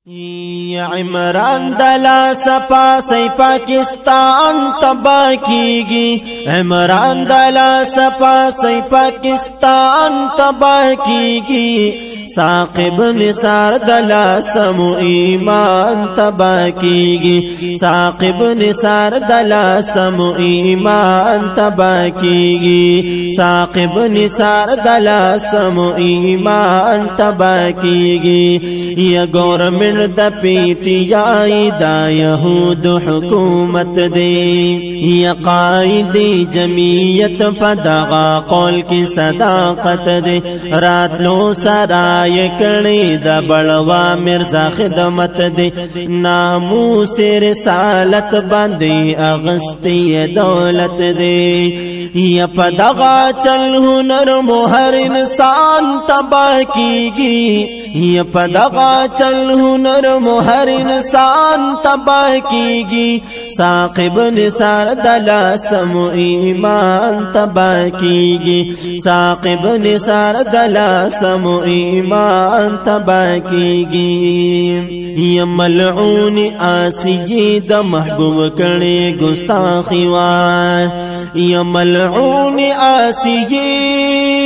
یا عمران دلا سپا سی پاکستان تبا کیگی عمران دلا سپا سی پاکستان تبا کیگی ساقب نثار دلا سمو ایمان تبا کیگی ساقب نثار دلا سمو ایمان تبا کیگی ساقب نثار دلا سمو ایمان تبا کیگی یا گورنمنٹ د پی ٹی آئی دا یہود حکومت دے یا قائد جمعیت پدغا قول کی صداقت دے رات لو سرائے کڑی دا بڑوا مرزا خدمت دے ناموس رسالت باندے اغسطی دولت دے یا پدغا چل ہنر مہر انسان تباہ کیگی یا پدغا چل ہنر مہر انسان تباہ کیگی ساقب نثار دلا سمو ایمان تباہ کیگی ساقب نثار دلا سمو ایمان تباہ کیگی یا ملعون آسیی دا محبوب کڑے گستاخی وان یا ملعون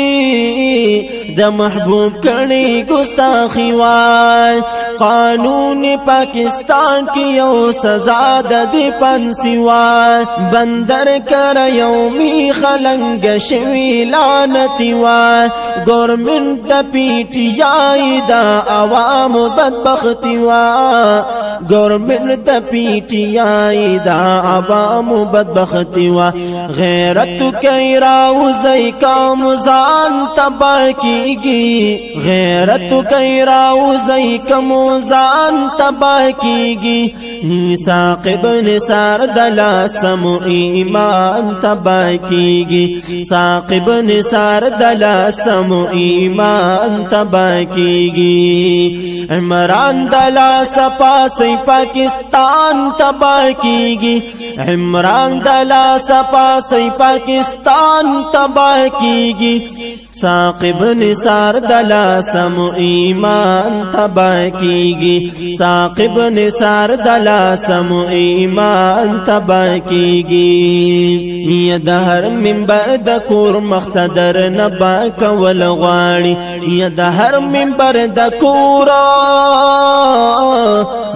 آسیی دا محبوب کڑی گستاخی وان قانون پاکستان کی یو سزا دی پنسی وان بندر کر یومی خلنگ شوی لعنتی وان گورنمنٹ پی ٹی آئی دا عوام بدبختی وان گورنمنٹ پی ٹی آئی دا عوام بدبختی وان غیرت کئی راوزی کام زان تباہ کیگی غیرت کئی راوزی کم زان تباہ کیگی ساقب نثار دلا سمو ایمان تباہ کیگی ساقب نثار دلا سمو ایمان تباہ کیگی عمران دلا سپا سی پاکستان تباہ کیگی عمران دلا سپا سی پاکستان تباہ کیگی ساقب نثار دلا سمو ایمان تباہ کیگی ساقب نثار دلا سمو ایمان تباہ کیگی یا دہر منبر د کور مختدر نبا کول غواړي یا دہر منبر د کور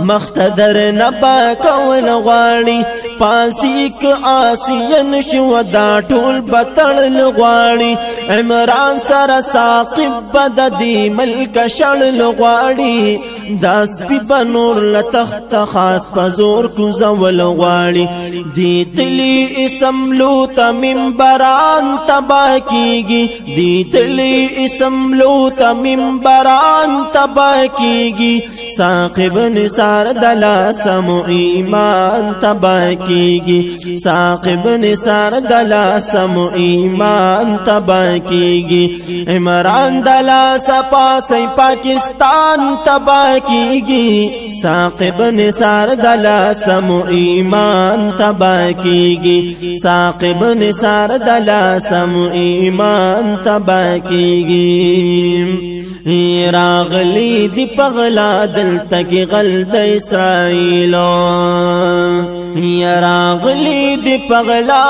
مختدر نبا کول غواړي پاسیک آسین شو دا ټول بتړل غواړي عمران سر ساقب بد دی ملک شړل غواړي داس پی بنور لتخت خاص پزور کو زول غواړي دی تلی اسم لوت منبران تباہ کیگی دی تلی اسم لوت منبران تباہ کیگی ساقب نثار دلا سمو ایمان تباہ کیگی ساقب نثار دلا سمو ایمان تباہ کیگی عمران دلا سپا سی پاکستان تباہ کیگی ساقب نثار دلا سمو ایمان تباہ کیگی ساقب نثار دلا سمو ایمان تباہ کیگی راغلی دی پغلا دل تک غل د اسرائیلو یا راغلی دی پغلا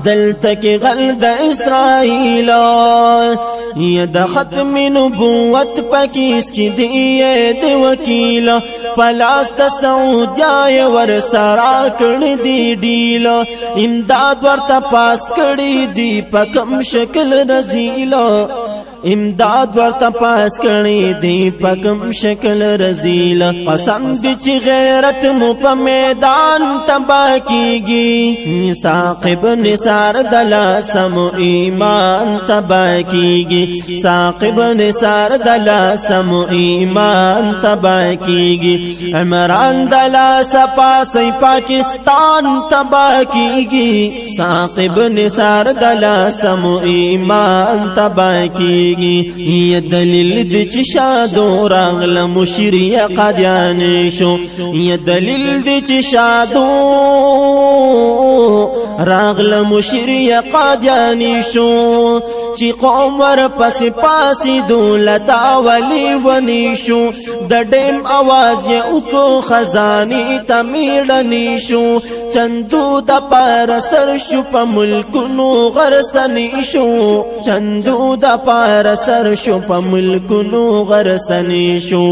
دل تک غل د اسرائیلو یا د ختم نبوت پکیس کی دی وکیل پلاس د سعودیا ور سرا کړ دی ډیلو امداد ورته پاس کړی دی پکم شکل رزیلو امداد ورته پاس کړی دی پکم شکل رزیل قسم دی چې غیرت مو په میدان تباہ کیگی ساقب نثار دلا سمو ایمان تباہ کیگی ساقب نثار دلا سمو ایمان تباہ کیگی عمران دلا سپا سی پاکستان تباہ کیگی ساقب نثار دلا سمو ایمان تباہ کیگی یا دلیل دی چی شادو راغل مشری قادیانی شو یا دلیل دی چی شادو راغل مشری قادیانی شو چی قوم ور پس پاسی دولتا ولی ونی شو د ډیم आवाज یې وکړو خزانی تمیړنی شو چندو د پار سر شو په ملکونو غرسنی شو چندو د پار سر شو په ملکونو غرسنی شو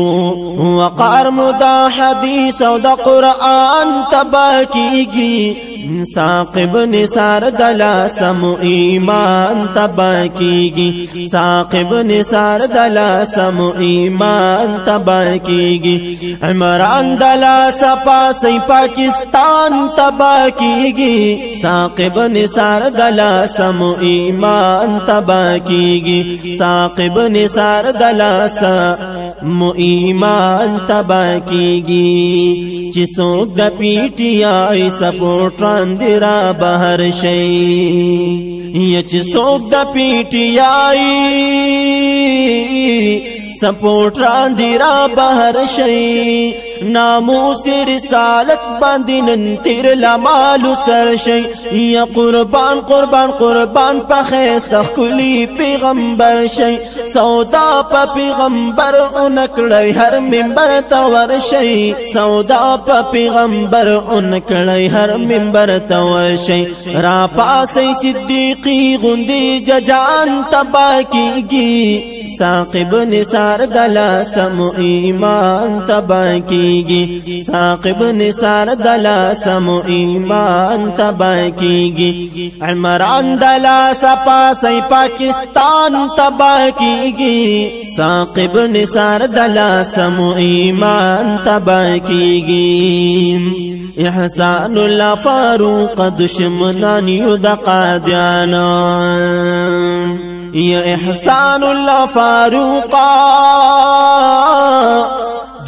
وقار مدا حدیث او د قرآن تبا کیږي ساقب نثار دلا سم ایمان تبا کیږي ساقب نثار دلا سم ایمان تبا کیږي عمران دلا سپا سی پاکستان تبا کیږي ساقب نثار دلا سم ایمان تبا کیږي ساقب نثار دلا سم ایمان تبا کیږي چې څوک د پی ټی آی سپورټ را بهر شي یا چې څوک د پی ټی آی سپورټ را بهر شي ناموس رسالت باندې نن تیر لمالو سر شي یا قربان قربان قربان په خسته خلی پیغمبر شي سودا په پیغمبر اونکړی هر منبر ته ور شي سودا په پیغمبر اونکړی هر منبر ته ور شي را پاسي صدیقی غوندي ججان تبا کیږي ساقب نثار دلا سم ایمان تبا کیږي ساقب نثار دلا سم ایمان تبا کیږي عمران دلا سپا سی پاکستان تبا کیږي ساقب نثار دلا سم ایمان تبا کیږي احسان الله فاروق دشمنان یود قادیانا یا احسان الله فاروقا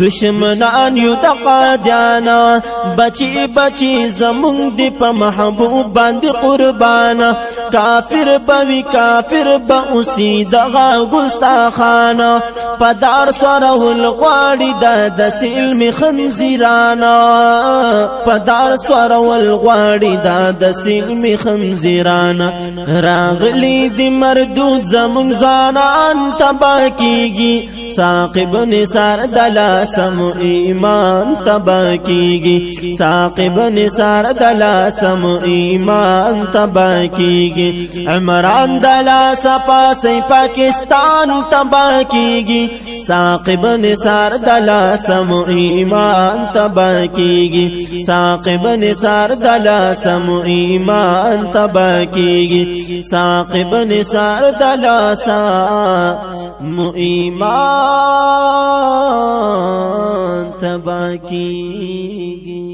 دشمنان یو د قادیانا بچی بچی زمون دی په محبوب باندې قربانا کافر بوی کافر به اوسی دغه ګستاخانا پدار سورول غواړي د سلم خنزیرانا پدار سورول غواړي د سلم خنزیرانا راغلی دی مردود زمون ځانان تبا کیږي ساقب نثار دلا سم ایمان تبا کیږي ساقب نثار دلا سم ایمان تبا کیږي عمران دلا سپا سی پاکستان تبا کیږي ساقب نثار دلا سم ایمان تبا کیږي ساقب نثار دلا سم ایمان تبا کیږي ساقب نثار دلا سم ایمان تبا کیږي